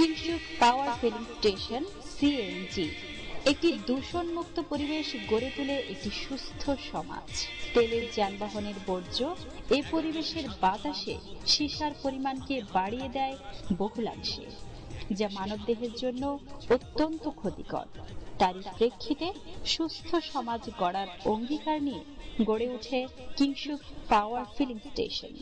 Kingshuk power filling station CNG একটি দূষণমুক্ত পরিবেশ গড়ে তোলে একটি সুস্থ সমাজ। তেলের যানবাহনের বর্জ্য এই পরিবেশের বাতাসে সীসার পরিমাণকে বাড়িয়ে দেয় বহুলাংশে, যা মানবদেহের জন্য অত্যন্ত ক্ষতিকর। তারই প্রেক্ষিতে সুস্থ সমাজ গড়ার অঙ্গীকার নিয়ে গড়ে ওঠে Kinshuk power filling station.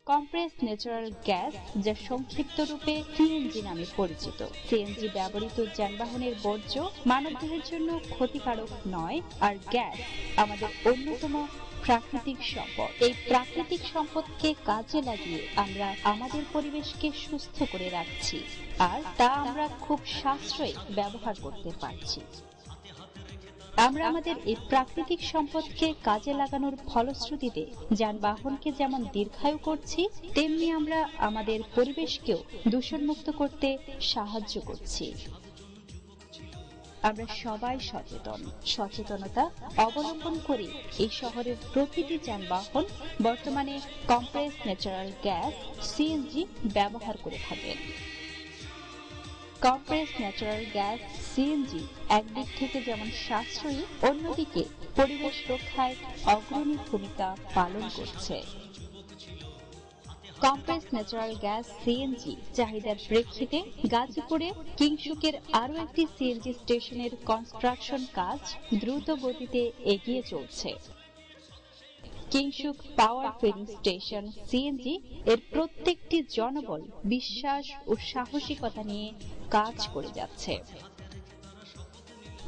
Compressed natural gas, যা সংক্ষিপ্ত রূপে সিএনজি নামে পরিচিত। সিএনজি ব্যবহৃত যানবাহনের বর্জ্য মানবদেহের জন্য ক্ষতিকারক নয়, আর গ্যাস আমাদের অন্যতম প্রাকৃতিক সম্পদ। এই প্রাকৃতিক সম্পদকে কাজে লাগিয়ে আমরা আমাদের পরিবেশকে সুস্থ করে রাখছি, আর তা আমরা খুব সাশ্রয়ী ব্যবহার করতে পারছি। আমরা আমাদের এই প্রাকৃতিক সম্পদকে কাজে লাগানোর ফলশ্রুতিতে যানবাহনকে যেমন দীর্ঘায়ু করছি, তেমনি আমরা আমাদের পরিবেশকেও দূষণমুক্ত করতে সাহায্য করছি। আমরা সবাই সচেতনতা অবলম্বন করে এই শহরের প্রতিটি যানবাহন বর্তমানে কম্প্রেসড ন্যাচারাল গ্যাস সিএনজি ব্যবহার করে থাকেন। কম্প্রেসড ন্যাচারাল গ্যাস সিএনজি একদিক থেকে যেমন সাশ্রয়ী, অন্যদিকে পরিবেশ রক্ষায় অগ্রণী ভূমিকা পালন করছে। কম্প্রেসড ন্যাচারাল গ্যাস সিএনজি চাহিদার প্রেক্ষিতে গাজীপুরে কিংশুকের আরও একটি সিএনজি স্টেশনের কনস্ট্রাকশন কাজ দ্রুত গতিতে এগিয়ে চলছে। Kingshuk power filling station CNG এর প্রত্যেকটি জনবল বিশ্বাস ও সাহসিকতা নিয়ে কাজ করে যাচ্ছে।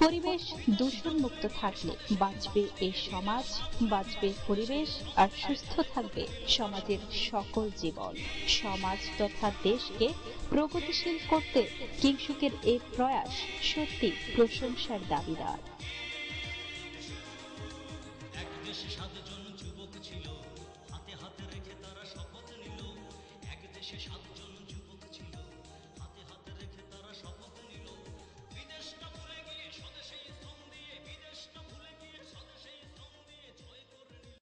পরিবেশ দূষণমুক্ত থাকলে বাঁচবে এই সমাজ, বাঁচবে পরিবেশ, আর সুস্থ থাকবে সমাজের সকল জীবন। সমাজ তথা দেশকে প্রগতিশীল করতে কিংশুকের এই প্রয়াস সত্যি প্রশংসার দাবিদার।